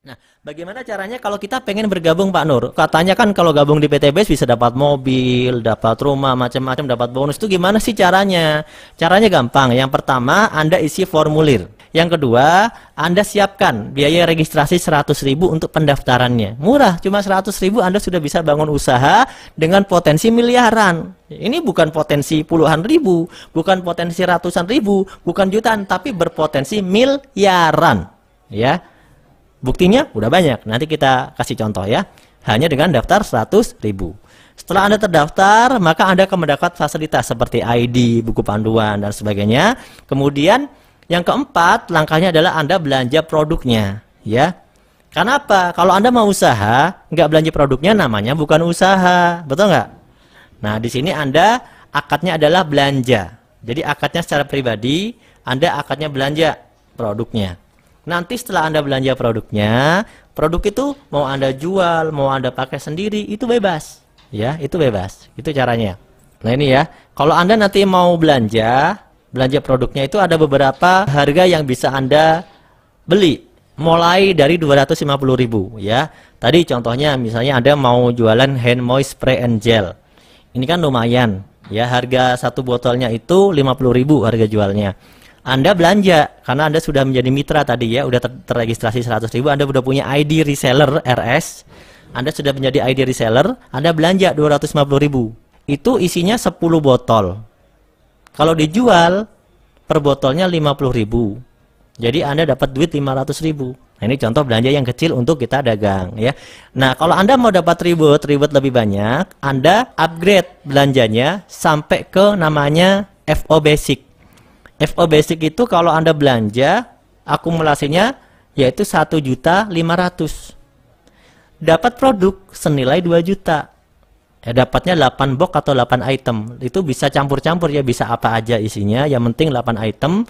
Nah, bagaimana caranya kalau kita pengen bergabung Pak Nur? Katanya kan kalau gabung di PTBS bisa dapat mobil, dapat rumah, macam-macam, dapat bonus. Itu gimana sih caranya? Caranya gampang. Yang pertama, Anda isi formulir. Yang kedua, Anda siapkan biaya registrasi 100.000 untuk pendaftarannya. Murah, cuma 100.000 Anda sudah bisa bangun usaha dengan potensi miliaran. Ini bukan potensi puluhan ribu, bukan potensi ratusan ribu, bukan jutaan, tapi berpotensi miliaran. Ya. Buktinya udah banyak, nanti kita kasih contoh ya. Hanya dengan daftar 100.000. Setelah Anda terdaftar, maka Anda akan mendapat fasilitas seperti ID, buku panduan, dan sebagainya. Kemudian yang keempat, langkahnya adalah Anda belanja produknya, ya. Karena apa? Kalau Anda mau usaha, nggak belanja produknya, namanya bukan usaha, betul nggak? Nah, di sini Anda akadnya adalah belanja. Jadi akadnya secara pribadi, Anda akadnya belanja produknya. Nanti setelah Anda belanja produknya, produk itu mau Anda jual, mau Anda pakai sendiri, itu bebas. Ya, itu bebas. Itu caranya. Nah ini ya, kalau Anda nanti mau belanja produknya itu ada beberapa harga yang bisa Anda beli. Mulai dari 250.000 ya. Tadi contohnya misalnya Anda mau jualan hand moist spray and gel. Ini kan lumayan. Ya, harga satu botolnya itu 50.000 harga jualnya. Anda belanja karena Anda sudah menjadi mitra tadi ya, udah terregistrasi 100.000, Anda sudah punya ID reseller RS, Anda sudah menjadi ID reseller, Anda belanja 250.000. Itu isinya 10 botol. Kalau dijual per botolnya 50.000. Jadi Anda dapat duit 500.000. Nah, ini contoh belanja yang kecil untuk kita dagang ya. Nah, kalau Anda mau dapat ribet lebih banyak, Anda upgrade belanjanya sampai ke namanya FO Basic. FO Basic itu kalau Anda belanja akumulasinya yaitu 1.500.000. Dapat produk senilai 2 juta. Ya, dapatnya 8 box atau 8 item. Itu bisa campur-campur ya, bisa apa aja isinya, yang penting 8 item.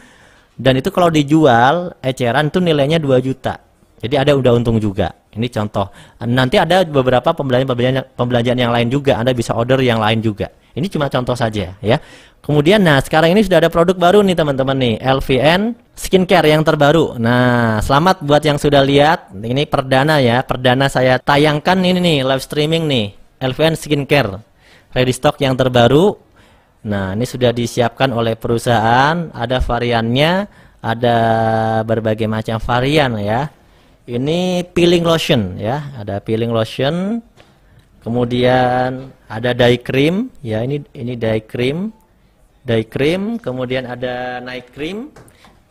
Dan itu kalau dijual eceran itu nilainya 2 juta. Jadi ada udah untung juga. Ini contoh. Nanti ada beberapa pembelanjaan yang lain juga. Anda bisa order yang lain juga. Ini cuma contoh saja ya. Kemudian nah sekarang ini sudah ada produk baru nih teman-teman nih, LVN Skincare yang terbaru. Nah, selamat buat yang sudah lihat. Ini perdana ya, perdana saya tayangkan ini nih, live streaming nih. LVN Skincare ready stock yang terbaru. Nah, ini sudah disiapkan oleh perusahaan, ada variannya, ada berbagai macam varian ya. Ini peeling lotion ya, ada peeling lotion. Kemudian ada dye cream ya, ini dye cream. Dye cream, kemudian ada night cream,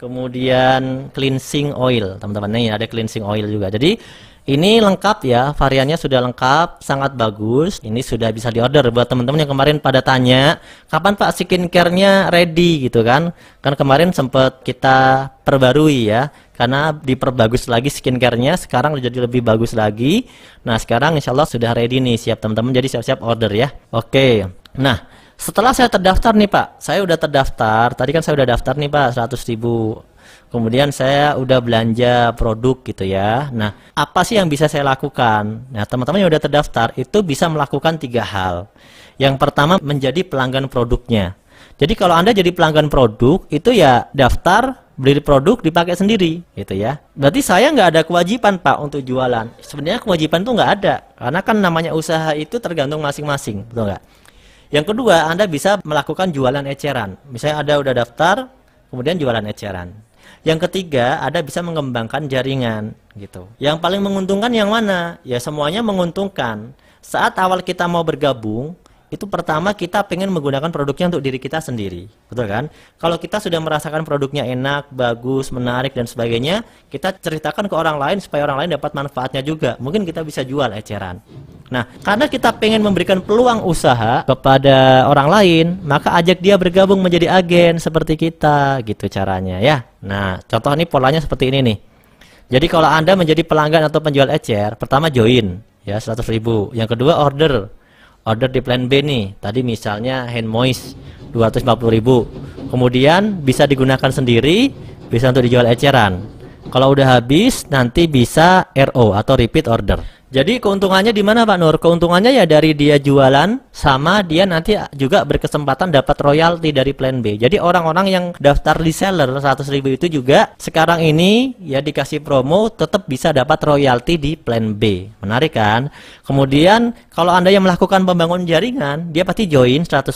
kemudian cleansing oil, teman-teman. Nih ada cleansing oil juga. Jadi ini lengkap ya, variannya sudah lengkap, sangat bagus. Ini sudah bisa diorder buat teman-teman yang kemarin pada tanya, kapan Pak skincare-nya ready gitu kan? Kan kemarin sempat kita perbarui ya, karena diperbagus lagi skincare-nya, sekarang jadi lebih bagus lagi. Nah sekarang insya Allah sudah ready nih, siap teman-teman, jadi siap-siap order ya. Oke, nah setelah saya terdaftar nih Pak, saya udah terdaftar, tadi kan saya udah daftar nih Pak 100.000. Kemudian saya udah belanja produk gitu ya. Nah, apa sih yang bisa saya lakukan? Nah, teman-teman yang udah terdaftar itu bisa melakukan 3 hal. Yang pertama menjadi pelanggan produknya. Jadi kalau Anda jadi pelanggan produk, itu ya daftar, beli produk, dipakai sendiri gitu ya. Berarti saya nggak ada kewajiban Pak untuk jualan. Sebenarnya kewajiban tuh nggak ada, karena kan namanya usaha itu tergantung masing-masing, betul nggak? Yang kedua, Anda bisa melakukan jualan eceran. Misalnya Anda udah daftar, kemudian jualan eceran. Yang ketiga, Anda bisa mengembangkan jaringan gitu. Yang paling menguntungkan yang mana? Ya semuanya menguntungkan. Saat awal kita mau bergabung, itu pertama kita pengen menggunakan produknya untuk diri kita sendiri, betul kan? Kalau kita sudah merasakan produknya enak, bagus, menarik dan sebagainya, kita ceritakan ke orang lain supaya orang lain dapat manfaatnya juga. Mungkin kita bisa jual eceran. Nah, karena kita pengen memberikan peluang usaha kepada orang lain, maka ajak dia bergabung menjadi agen seperti kita, gitu caranya ya. Nah, contoh ini polanya seperti ini nih. Jadi kalau Anda menjadi pelanggan atau penjual ecer, pertama join ya 100.000. Yang kedua order di plan B nih, tadi misalnya hand moist 250.000, kemudian bisa digunakan sendiri, bisa untuk dijual eceran. Kalau udah habis nanti bisa RO atau repeat order. Jadi keuntungannya di mana Pak Nur? Keuntungannya ya dari dia jualan sama dia nanti juga berkesempatan dapat royalti dari plan B. Jadi orang-orang yang daftar reseller 100.000 itu juga sekarang ini ya dikasih promo tetap bisa dapat royalti di plan B. Menarik kan? Kemudian kalau Anda yang melakukan pembangunan jaringan, dia pasti join 100.000,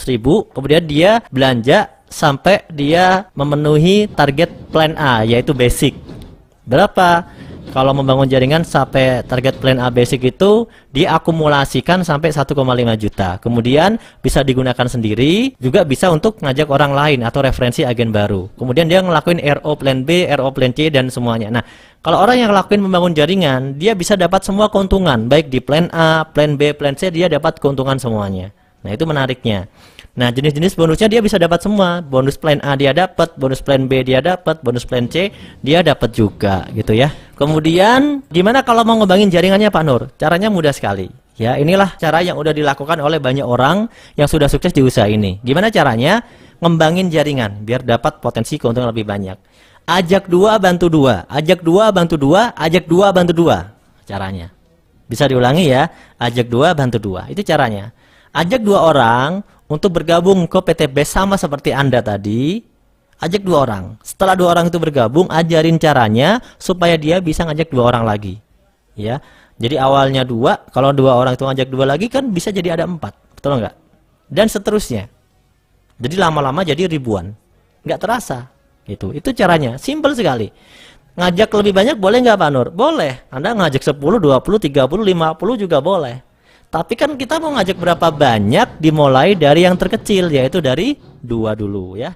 kemudian dia belanja sampai dia memenuhi target plan A yaitu basic. Berapa? Kalau membangun jaringan sampai target plan A basic itu diakumulasikan sampai 1,5 juta. Kemudian bisa digunakan sendiri, juga bisa untuk ngajak orang lain atau referensi agen baru. Kemudian dia ngelakuin RO plan B, RO plan C dan semuanya. Nah, kalau orang yang ngelakuin membangun jaringan, dia bisa dapat semua keuntungan, baik di plan A, plan B, plan C, dia dapat keuntungan semuanya. Nah, itu menariknya. Nah, jenis-jenis bonusnya dia bisa dapat semua. Bonus plan A dia dapat, bonus plan B dia dapat, bonus plan C dia dapat juga gitu ya. Kemudian gimana kalau mau ngembangin jaringannya Pak Nur? Caranya mudah sekali. Ya, inilah cara yang udah dilakukan oleh banyak orang yang sudah sukses di usaha ini. Gimana caranya? Ngembangin jaringan biar dapat potensi keuntungan lebih banyak. Ajak dua bantu dua, ajak dua bantu dua, ajak dua bantu dua. Caranya. Bisa diulangi ya. Ajak dua bantu dua. Itu caranya. Ajak dua orang untuk bergabung ke PTB sama seperti Anda tadi, ajak dua orang. Setelah dua orang itu bergabung, ajarin caranya supaya dia bisa ngajak dua orang lagi. Ya, jadi awalnya dua, kalau dua orang itu ngajak dua lagi kan bisa jadi ada 4, betul nggak? Dan seterusnya. Jadi lama-lama jadi ribuan, nggak terasa. Itu caranya, simple sekali. Ngajak lebih banyak boleh nggak Pak Nur? Boleh. Anda ngajak 10, 20, 30, 50 juga boleh. Tapi kan kita mau ngajak berapa banyak dimulai dari yang terkecil, yaitu dari 2 dulu ya.